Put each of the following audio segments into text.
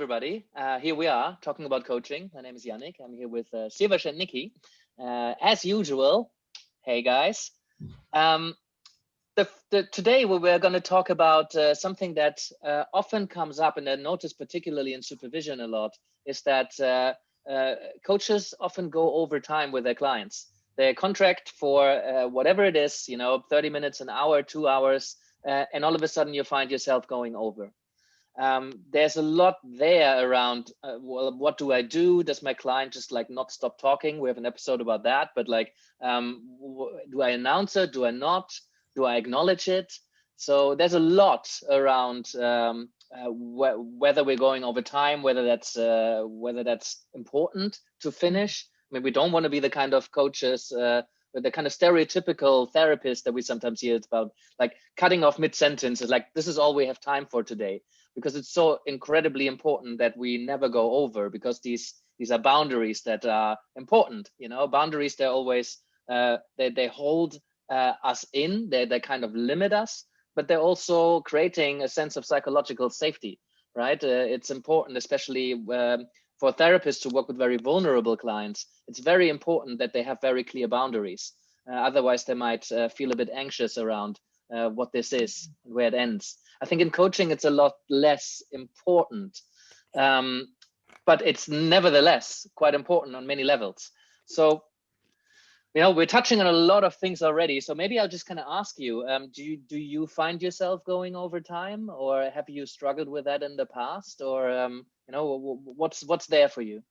everybody. Here we are talking about coaching. My name is Yannick. I'm here with Siawash and Nicki. As usual, hey guys. Today we're going to talk about something that often comes up, and I notice particularly in supervision a lot, is that coaches often go over time with their clients. They contract for whatever it is, 30 minutes, an hour, 2 hours, and all of a sudden you find yourself going over. There's a lot there around, well, what do I do? Does my client just not stop talking? We have an episode about that, but do I announce it? Do I not? Do I acknowledge it? So there's a lot around whether we're going over time, whether that's important to finish. I mean, we don't want to be the kind of coaches, the kind of stereotypical therapist that we sometimes hear about, like cutting off mid-sentence, is like, this is all we have time for today, because it's so incredibly important that we never go over, because these are boundaries that are important. Boundaries, they're always they hold us in, they kind of limit us, but they're also creating a sense of psychological safety, right? It's important, especially for therapists who work with very vulnerable clients. It's very important that they have very clear boundaries. Otherwise, they might feel a bit anxious around what this is and where it ends. I think in coaching, it's a lot less important, but it's nevertheless quite important on many levels. So, we're touching on a lot of things already. So maybe I'll just kind of ask you, do you find yourself going over time, or have you struggled with that in the past, or what's there for you?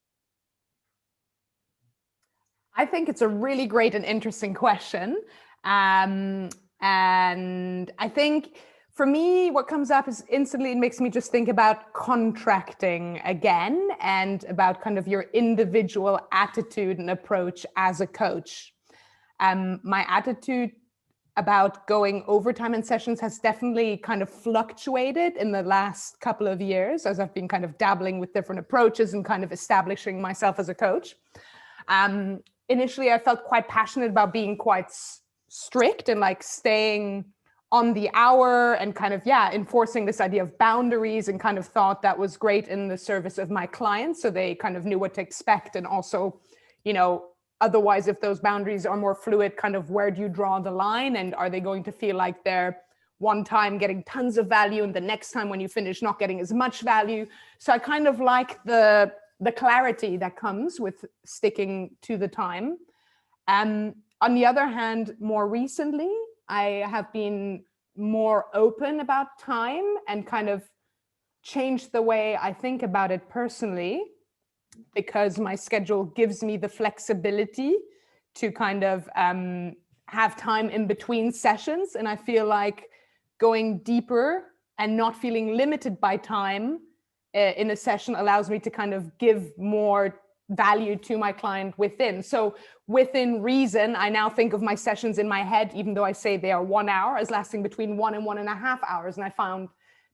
I think it's a really great and interesting question. And I think for me, what comes up is instantly, it makes me just think about contracting again, and about kind of your individual attitude and approach as a coach. My attitude about going overtime in sessions has definitely kind of fluctuated in the last couple of years, as I've been kind of dabbling with different approaches and kind of establishing myself as a coach. Initially, I felt quite passionate about being quite strict and staying on the hour and kind of, enforcing this idea of boundaries, and kind of thought that was great in the service of my clients. So they kind of knew what to expect. And also, otherwise, if those boundaries are more fluid, kind of where do you draw the line? And are they going to feel like they're one time getting tons of value and the next time when you finish not getting as much value? So I kind of like the clarity that comes with sticking to the time. On the other hand, more recently, I have been more open about time and kind of changed the way I think about it personally, because my schedule gives me the flexibility to kind of have time in between sessions. And I feel like going deeper and not feeling limited by time in a session allows me to kind of give more value to my client within. So within reason, I now think of my sessions in my head, even though I say they are 1 hour, as lasting between 1 and 1.5 hours. And I found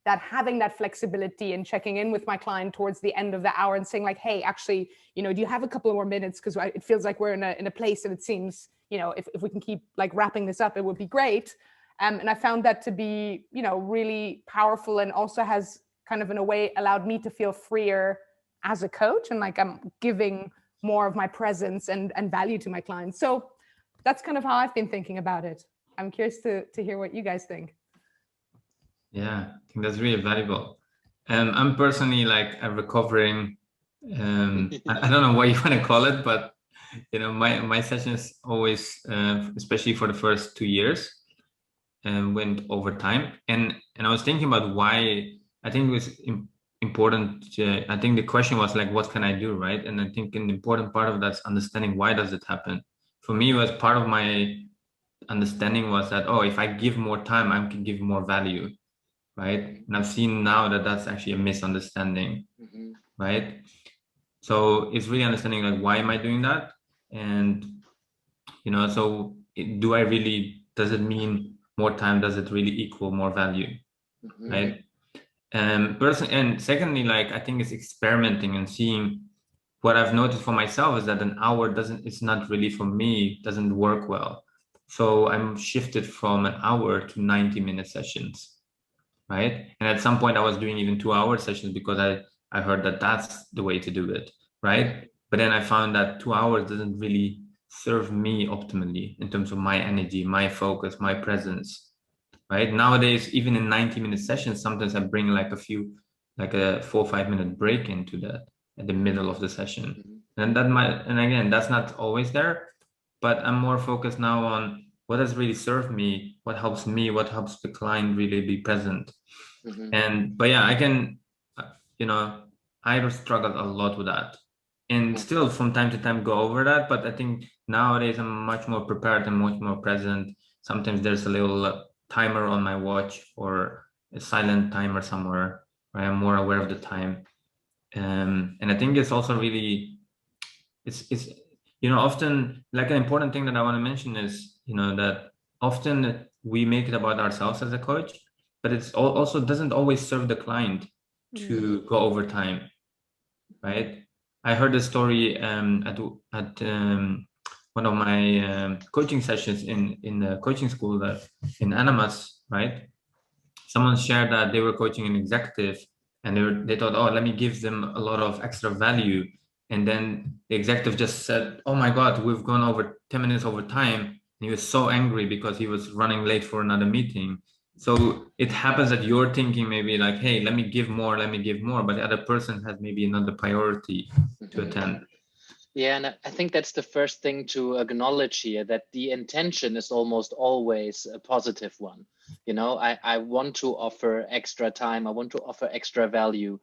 that having that flexibility and checking in with my client towards the end of the hour and saying hey, actually, do you have a couple of more minutes? Because it feels like we're in a place that it seems, if we can keep wrapping this up, it would be great. And I found that to be, really powerful, and also has kind of in a way allowed me to feel freer as a coach, and I'm giving more of my presence and value to my clients. So that's kind of how I've been thinking about it. I'm curious to hear what you guys think. Yeah, I think that's really valuable. I'm personally a recovering, I don't know what you want to call it, but my sessions always, especially for the first 2 years, went over time. And I was thinking about why. I think it was important. I think the question was what can I do, right? And I think an important part of that's understanding why does it happen. For me, it was part of my understanding was that, if I give more time, I can give more value, right? And I've seen now that that's actually a misunderstanding, right? So it's really understanding why am I doing that? And, so does it mean more time? Does it really equal more value, right? And secondly, I think it's experimenting and seeing. What I've noticed for myself is that an hour it's not really for me, doesn't work well. So I'm shifted from an hour to 90-minute sessions, right? And at some point I was doing even 2-hour sessions because I heard that that's the way to do it, right? But then I found that 2 hours doesn't really serve me optimally in terms of my energy, my focus, my presence, right? Nowadays, even in 90-minute sessions, sometimes I bring like a 4 or 5 minute break into that at the middle of the session. And and again, that's not always there, but I'm more focused now on what has really served me, what helps me, what helps the client really be present. But yeah, I can, I struggled a lot with that, and still from time to time go over that. But I think nowadays I'm much more prepared and much more present. Sometimes there's a little timer on my watch or a silent timer somewhere where I'm more aware of the time. And I think it's also really, it's often like an important thing that I want to mention is, that often we make it about ourselves as a coach, but it's also doesn't always serve the client to go over time, right? I heard a story at one of my coaching sessions in the coaching school in Animas, right? Someone shared that they were coaching an executive, and they thought, oh, let me give them a lot of extra value. And then the executive just said, oh my God, we've gone over 10 minutes over time. And he was so angry because he was running late for another meeting. So it happens that you're thinking maybe like, hey, let me give more, but the other person has maybe another priority to attend. Yeah, and I think that's the first thing to acknowledge here, that the intention is almost always a positive one. I want to offer extra time. I want to offer extra value.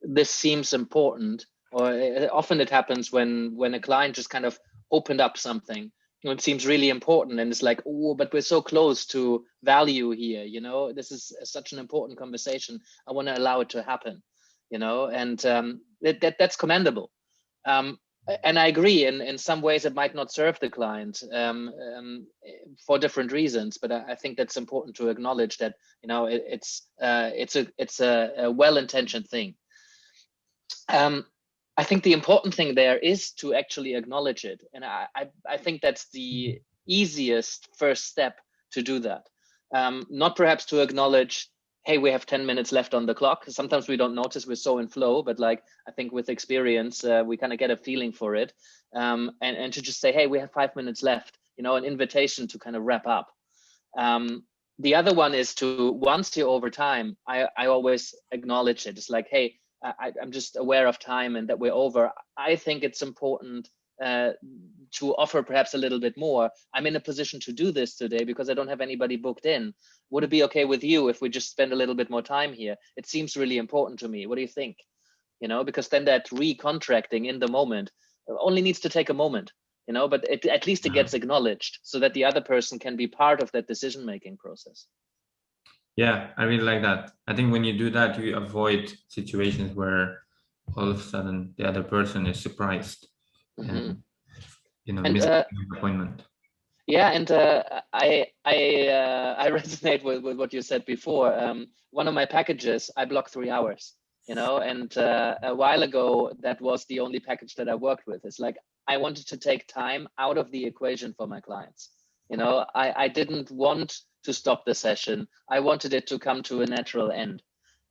This seems important, or often it happens when a client just kind of opened up something. It seems really important, and it's like, oh, but we're so close to value here. This is such an important conversation. I want to allow it to happen. And that's commendable. And I agree, in some ways it might not serve the client for different reasons, but I think that's important to acknowledge that it's a well-intentioned thing. I think the important thing there is to actually acknowledge it, and I think that's the easiest first step to do that. Not perhaps to acknowledge, hey, we have 10 minutes left on the clock. Sometimes we don't notice, we're so in flow, but like, I think with experience, we kind of get a feeling for it. And to just say, hey, we have 5 minutes left, an invitation to kind of wrap up. The other one is to, once you're over time, I always acknowledge it. It's like, hey, I'm just aware of time and that we're over. I think it's important to offer perhaps a little bit more. I'm in a position to do this today because I don't have anybody booked in. Would it be okay with you if we just spend a little bit more time here? It seems really important to me. What do you think? Because then that recontracting in the moment only needs to take a moment, but at least it gets acknowledged so that the other person can be part of that decision-making process. Yeah, I really like that. I think when you do that, you avoid situations where all of a sudden the other person is surprised and missing an appointment. Yeah, and I resonate with what you said before. One of my packages, I block 3 hours, and a while ago, that was the only package that I worked with. It's like, I wanted to take time out of the equation for my clients. I didn't want to stop the session. I wanted it to come to a natural end.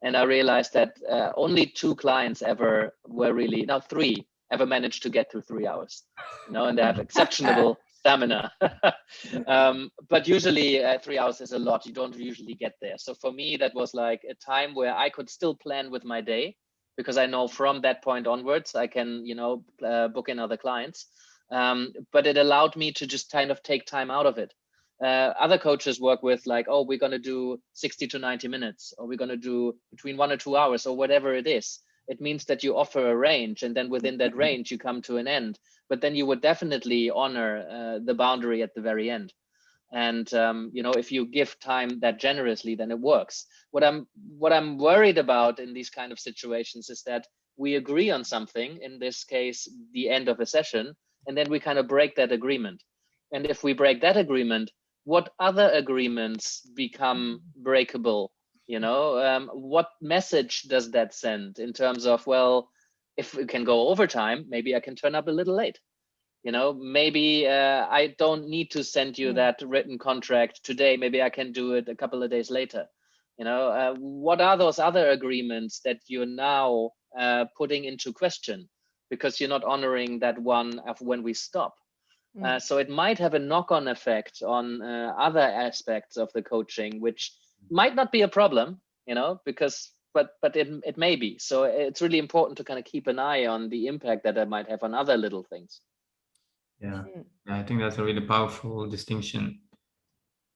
And I realized that only 2 clients ever were really, now 3 ever managed to get through 3 hours, and they have exceptional stamina. But usually 3 hours is a lot. You don't usually get there. So for me, that was like a time where I could still plan with my day, because I know from that point onwards, I can, book in other clients. But it allowed me to just kind of take time out of it. Other coaches work with like, oh, we're going to do 60 to 90 minutes, or we're going to do between 1 or 2 hours, or whatever it is. It means that you offer a range, and then within that range, you come to an end. But then you would definitely honor the boundary at the very end. And if you give time that generously, then it works. What I'm worried about in these kind of situations is that we agree on something, in this case, the end of a session, and then we kind of break that agreement. And if we break that agreement, what other agreements become breakable? What message does that send in terms of, well, if we can go overtime, maybe I can turn up a little late. Maybe I don't need to send you that written contract today. Maybe I can do it a couple of days later. What are those other agreements that you're now putting into question because you're not honoring that one of when we stop? So it might have a knock-on effect on other aspects of the coaching, which might not be a problem, because but it may be. So it's really important to kind of keep an eye on the impact that it might have on other little things. Yeah, I think that's a really powerful distinction,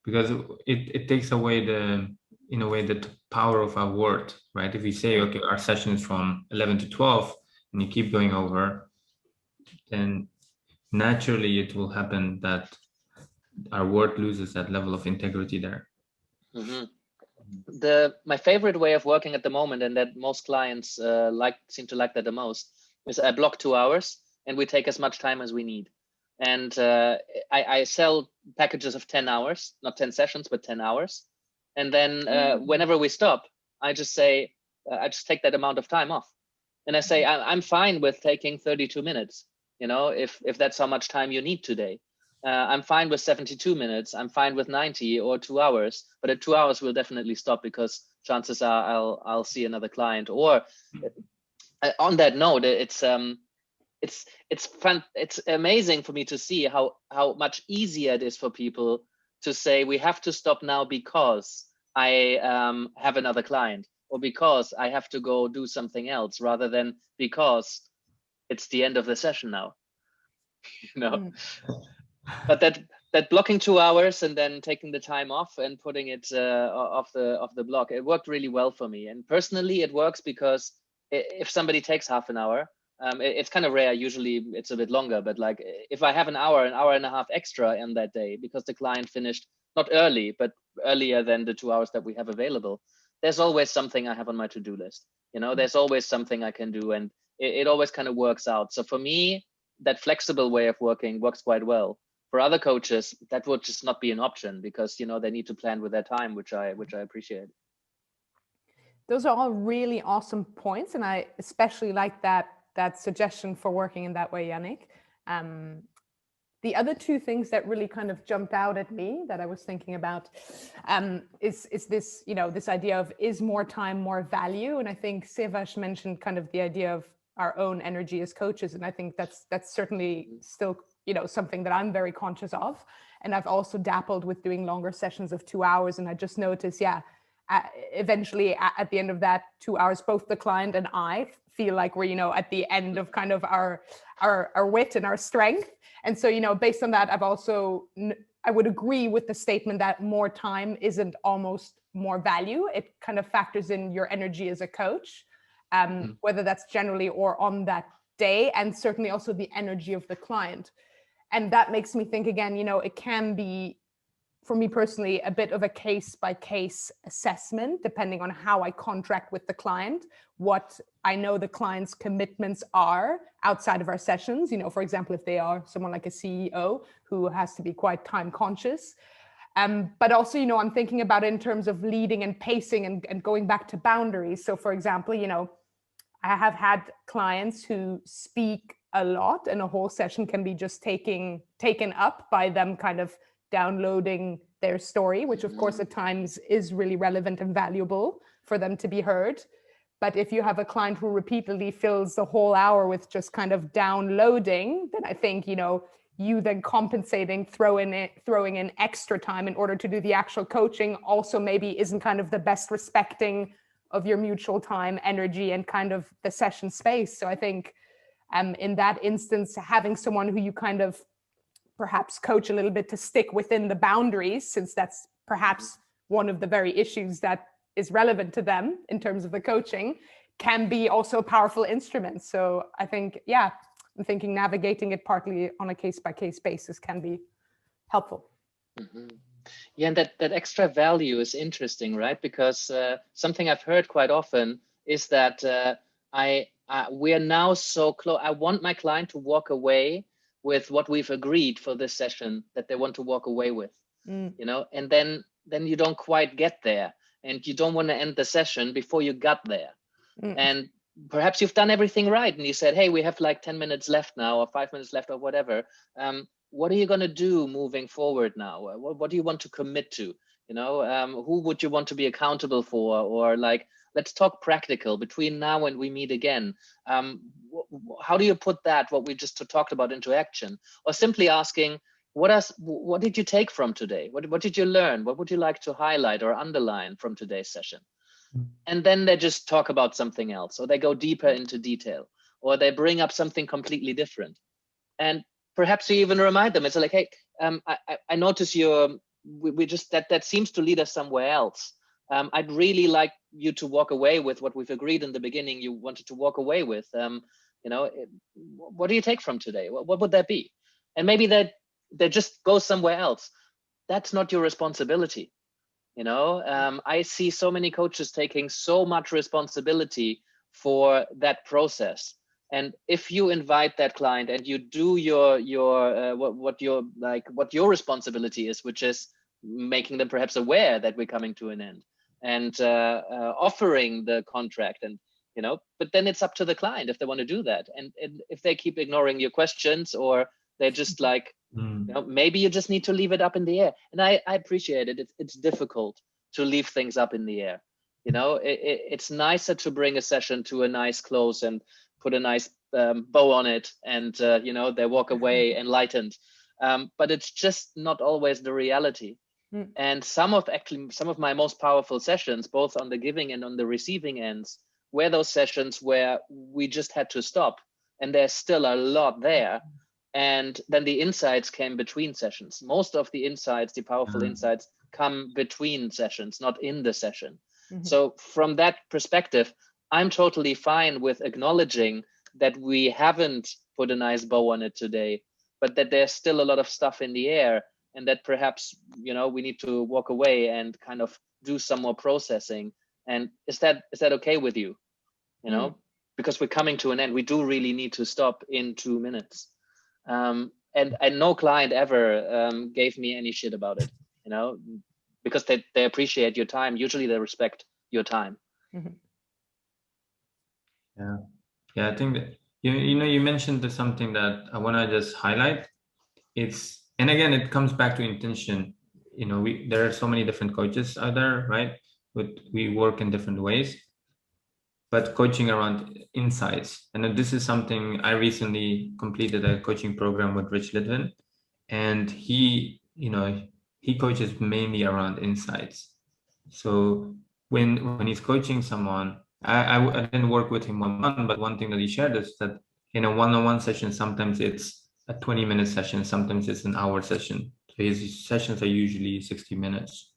because it takes away the power of our word, right? If we say, okay, our session is from 11 to 12 and you keep going over, then naturally it will happen that our word loses that level of integrity there. My favorite way of working at the moment, and that most clients seem to like that the most, is I block 2 hours and we take as much time as we need. And I sell packages of 10 hours, not 10 sessions, but 10 hours. And then whenever we stop, I just say, I just take that amount of time off. And I say, I'm fine with taking 32 minutes, if that's how much time you need today. I'm fine with 72 minutes. I'm fine with 90 or 2 hours, but at 2 hours, we'll definitely stop because chances are I'll see another client. Or on that note, it's fun. It's amazing for me to see how much easier it is for people to say, we have to stop now because I have another client, or because I have to go do something else, rather than because it's the end of the session now. But that blocking 2 hours and then taking the time off and putting it off the block, it worked really well for me. And personally, it works because if somebody takes half an hour, it's kind of rare. Usually it's a bit longer, but like if I have an hour and a half extra in that day because the client finished not early, but earlier than the 2 hours that we have available, there's always something I have on my to-do list. There's always something I can do, and it always kind of works out. So for me, that flexible way of working works quite well. For other coaches, that would just not be an option because they need to plan with their time, which I appreciate. Those are all really awesome points, and I especially like that suggestion for working in that way, Yannick. The other two things that really kind of jumped out at me that I was thinking about is this, this idea of, is more time more value? And I think Siawash mentioned kind of the idea of our own energy as coaches, and I think that's certainly still something that I'm very conscious of. And I've also dabbled with doing longer sessions of 2 hours, and I just noticed, eventually at the end of that 2 hours, both the client and I feel like we're at the end of kind of our wit and our strength. And so based on that, I would agree with the statement that more time isn't almost more value. It kind of factors in your energy as a coach, whether that's generally or on that day, and certainly also the energy of the client. And that makes me think again, it can be, for me personally, a bit of a case-by-case assessment, depending on how I contract with the client, what I know the client's commitments are outside of our sessions. For example, if they are someone like a CEO who has to be quite time conscious. But also, I'm thinking about it in terms of leading and pacing and going back to boundaries. So for example, I have had clients who speak a lot, and a whole session can be just taken up by them kind of downloading their story, which of course at times is really relevant and valuable for them to be heard. But if you have a client who repeatedly fills the whole hour with just kind of downloading, then I think, you then compensating, throwing in extra time in order to do the actual coaching also maybe isn't kind of the best respecting of your mutual time, energy, and kind of the session space. So I think in that instance, having someone who you kind of perhaps coach a little bit to stick within the boundaries, since that's perhaps one of the very issues that is relevant to them in terms of the coaching, can be also a powerful instrument. So I think, I'm thinking navigating it partly on a case-by-case basis can be helpful. Yeah, and that extra value is interesting, right? Because something I've heard quite often is that we are now so close. I want my client to walk away with what we've agreed for this session that they want to walk away with, and then you don't quite get there, and you don't want to end the session before you got there. And perhaps you've done everything right, and you said, hey, we have like 10 minutes left now, or 5 minutes left, or whatever. What are you going to do moving forward now? What do you want to commit to? Who would you want to be accountable for? Or like, let's talk practical between now and we meet again. How do you put what we just talked about into action? Or simply asking, what did you take from today? What did you learn? What would you like to highlight or underline from today's session? And then they just talk about something else, or they go deeper into detail, or they bring up something completely different. And perhaps you even remind them, it's like, hey, I notice we just that seems to lead us somewhere else. I'd really like you to walk away with what we've agreed in the beginning you wanted to walk away with. What do you take from today? What would that be? And maybe they just go somewhere else. That's not your responsibility. I see so many coaches taking so much responsibility for that process. And if you invite that client and you do what your responsibility is, which is making them perhaps aware that we're coming to an end, and offering the contract, and but then it's up to the client if they want to do that. And if they keep ignoring your questions, or they're just like, maybe you just need to leave it up in the air. And I appreciate it. It's difficult to leave things up in the air. It's nicer to bring a session to a nice close and put a nice bow on it, and they walk away enlightened. But it's just not always the reality. And some of my most powerful sessions, both on the giving and on the receiving ends, were those sessions where we just had to stop, and there's still a lot there. And then the insights came between sessions. Most of the insights, the powerful insights, come between sessions, not in the session. So from that perspective, I'm totally fine with acknowledging that we haven't put a nice bow on it today, but that there's still a lot of stuff in the air, and that perhaps, we need to walk away and kind of do some more processing. And is that okay with you? Because we're coming to an end. We do really need to stop in 2 minutes. And no client ever gave me any shit about it, because they appreciate your time. Usually they respect your time. Yeah, I think that you mentioned something that I want to just highlight. And again, it comes back to intention. There are so many different coaches out there, right? We work in different ways, but coaching around insights. And this is something I recently completed a coaching program with Rich Litvin, and he coaches mainly around insights. So when he's coaching someone, I didn't work with him one-on-one, but one thing that he shared is that in a one-on-one session, sometimes it's a 20-minute session, sometimes it's an hour session. So his sessions are usually 60 minutes,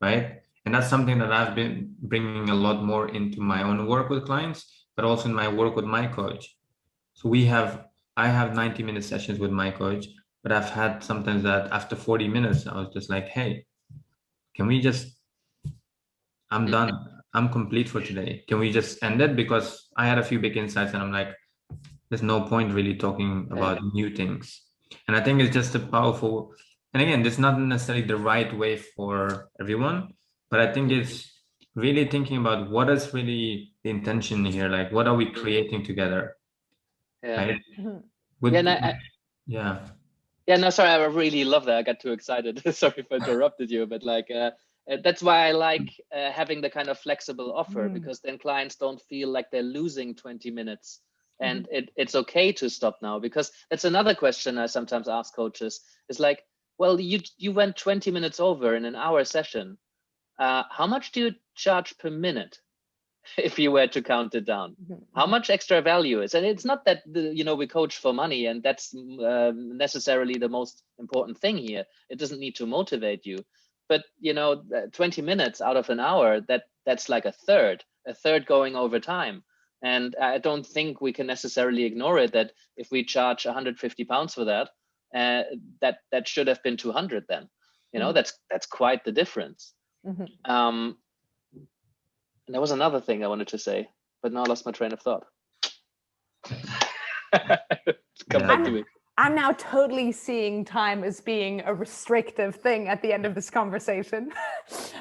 right? And that's something that I've been bringing a lot more into my own work with clients, but also in my work with my coach. So I have 90-minute sessions with my coach, but I've had sometimes that after 40 minutes, I was just like, hey, I'm done. I'm complete for today. Can we just end it? Because I had a few big insights, and I'm like, there's no point really talking about new things. And I think it's just a powerful, and again, it's not necessarily the right way for everyone, but I think it's really thinking about what is really the intention here. Like, what are we creating together? Right? No, sorry, I really love that. I got too excited. Sorry if I interrupted you, but that's why I like having the kind of flexible offer, because then clients don't feel like they're losing 20 minutes. And it's okay to stop now, because that's another question I sometimes ask coaches. It's like, well, you went 20 minutes over in an hour session. How much do you charge per minute if you were to count it down? How much extra value is? And it's not that we coach for money, and that's necessarily the most important thing here. It doesn't need to motivate you, but 20 minutes out of an hour, that's like a third going over time. And I don't think we can necessarily ignore it, that if we charge 150 pounds for that, that should have been 200 then. That's quite the difference. And there was another thing I wanted to say, but now I lost my train of thought. Come back to me. I'm now totally seeing time as being a restrictive thing at the end of this conversation.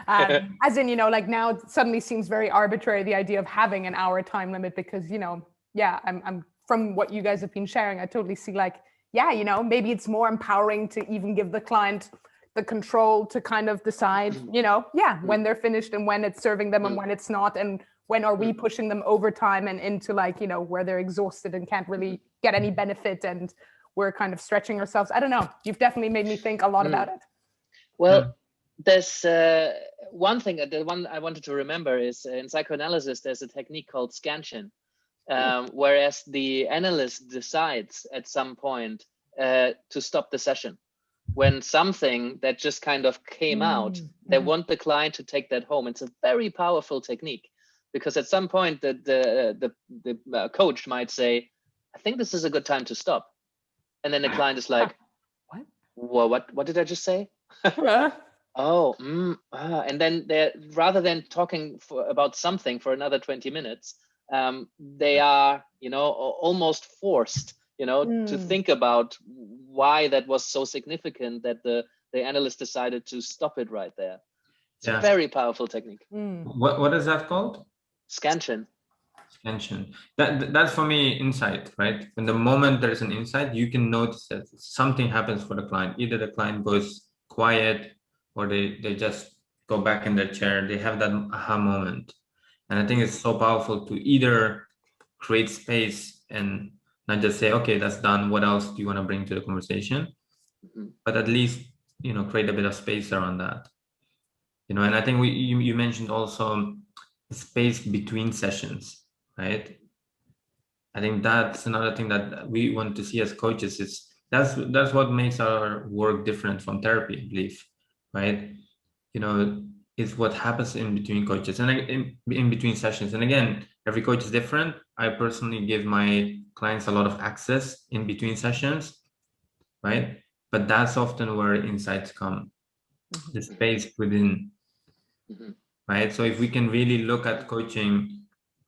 As in, now it suddenly seems very arbitrary, the idea of having an hour time limit, because, I'm from what you guys have been sharing, I totally see maybe it's more empowering to even give the client the control to kind of decide, when they're finished and when it's serving them and when it's not, and when are we pushing them over time and into like, where they're exhausted and can't really get any benefit and we're kind of stretching ourselves. I don't know. You've definitely made me think a lot about it. Well, there's one thing, the one I wanted to remember is in psychoanalysis, there's a technique called scansion, whereas the analyst decides at some point to stop the session. When something that just kind of came out, they want the client to take that home. It's a very powerful technique because at some point the coach might say, I think this is a good time to stop. And then the client is like, what did I just say? And then they're, rather than talking about something for another 20 minutes, they are, almost forced, to think about why that was so significant that the analyst decided to stop it right there. It's a very powerful technique. What is that called? Scansion. Scansion. That's for me insight, right? When the moment there's an insight, you can notice that something happens for the client. Either the client goes quiet or they just go back in their chair. They have that aha moment. And I think it's so powerful to either create space and not just say, okay, that's done. What else do you want to bring to the conversation? But at least, create a bit of space around that. And I think you mentioned also space between sessions, right? I think that's another thing that we want to see as coaches. That's what makes our work different from therapy, I believe, right? It's what happens in between coaches and in between sessions. And again, every coach is different. I personally give my clients a lot of access in between sessions, right? But that's often where insights come, the space within, right? So if we can really look at coaching,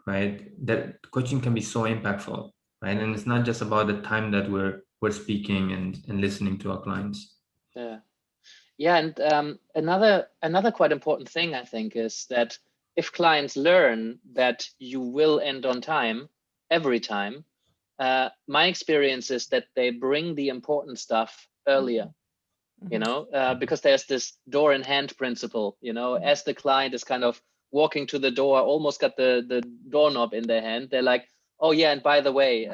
right, that coaching can be so impactful, right? And it's not just about the time that we're speaking and listening to our clients. Yeah, and another quite important thing, I think, is that if clients learn that you will end on time every time, my experience is that they bring the important stuff earlier, because there's this door in hand principle, as the client is kind of walking to the door, almost got the doorknob in their hand, they're like, oh yeah, and by the way,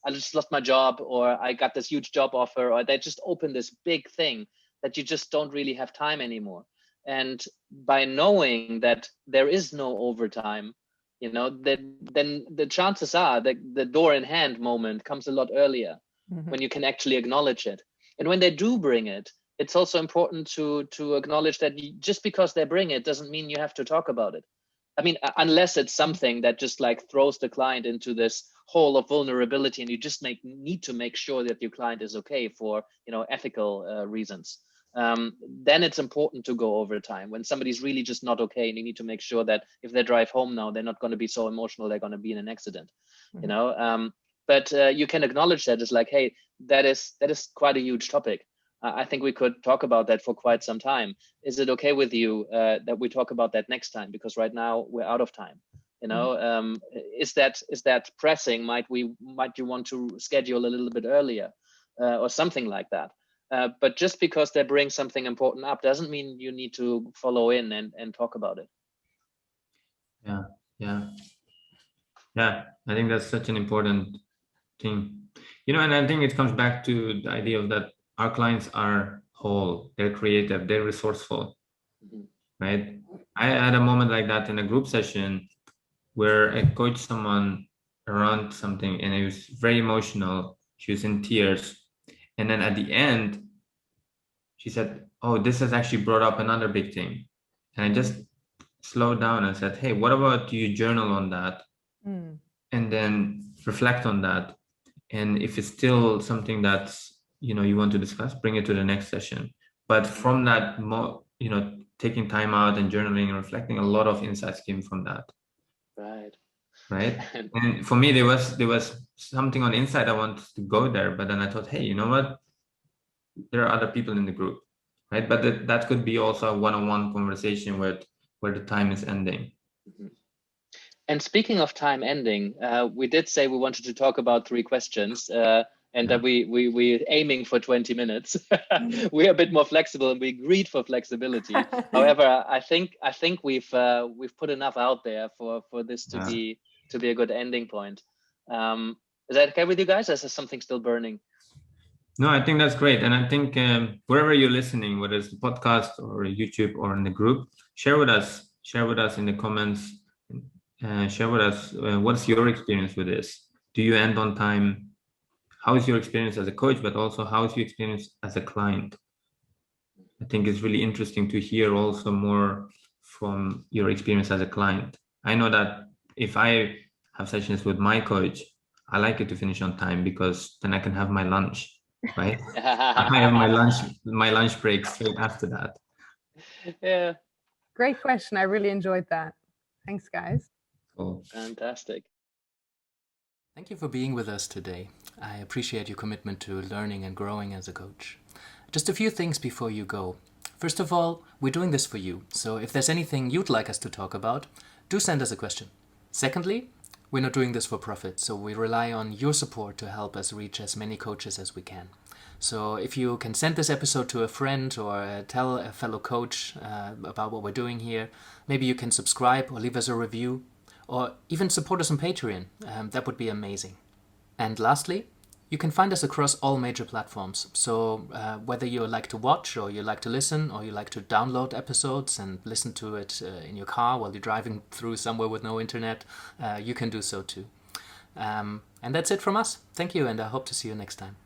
I just lost my job, or I got this huge job offer, or they just open this big thing that you just don't really have time anymore. And by knowing that there is no overtime, then the chances are that the door in hand moment comes a lot earlier when you can actually acknowledge it. And when they do bring it, it's also important to acknowledge that just because they bring it doesn't mean you have to talk about it. I mean, unless it's something that just like throws the client into this hole of vulnerability, and you just need to make sure that your client is okay for ethical reasons. Then it's important to go over time. When somebody's really just not okay, and you need to make sure that if they drive home now, they're not going to be so emotional they're going to be in an accident. But you can acknowledge that it's like, hey, that is quite a huge topic. I think we could talk about that for quite some time. Is it okay with you that we talk about that next time? Because right now we're out of time. Is that pressing? Might you want to schedule a little bit earlier, or something like that? But just because they bring something important up doesn't mean you need to follow in and talk about it. Yeah. I think that's such an important thing. And I think it comes back to the idea of that our clients are whole, they're creative, they're resourceful, right? I had a moment like that in a group session where I coached someone around something and it was very emotional. She was in tears. And then at the end, she said, oh, this has actually brought up another big thing. And I just slowed down and said, hey, what about you journal on that? And then reflect on that. And if it's still something that's, you want to discuss, bring it to the next session. But from that, taking time out and journaling and reflecting, a lot of insights came from that. Right. And for me, there was something on the inside I wanted to go there, but then I thought, hey, you know what? There are other people in the group, right? But that could be also a one-on-one conversation where the time is ending. And speaking of time ending, we did say we wanted to talk about 3 questions. and that we're aiming for 20 minutes. We're a bit more flexible, and we agreed for flexibility. However, I think we've put enough out there for this to be a good ending point. Is that okay with you guys? Or is there something still burning? No, I think that's great. And I think wherever you're listening, whether it's the podcast or YouTube or in the group, share with us in the comments. Share with us what's your experience with this. Do you end on time? How is your experience as a coach, but also how is your experience as a client? I think it's really interesting to hear also more from your experience as a client. I know that if I have sessions with my coach, I like it to finish on time, because then I can have my lunch, right? I have my lunch break straight after that. Yeah. Great question. I really enjoyed that. Thanks, guys. Cool. Fantastic. Thank you for being with us today. I appreciate your commitment to learning and growing as a coach. Just a few things before you go. First of all, we're doing this for you, so if there's anything you'd like us to talk about, do send us a question. Secondly, we're not doing this for profit, so we rely on your support to help us reach as many coaches as we can. So if you can send this episode to a friend or tell a fellow coach about what we're doing here, maybe you can subscribe or leave us a review, or even support us on Patreon. That would be amazing. And lastly, you can find us across all major platforms. So whether you like to watch, or you like to listen, or you like to download episodes and listen to it in your car while you're driving through somewhere with no internet, you can do so too. And that's it from us. Thank you, and I hope to see you next time.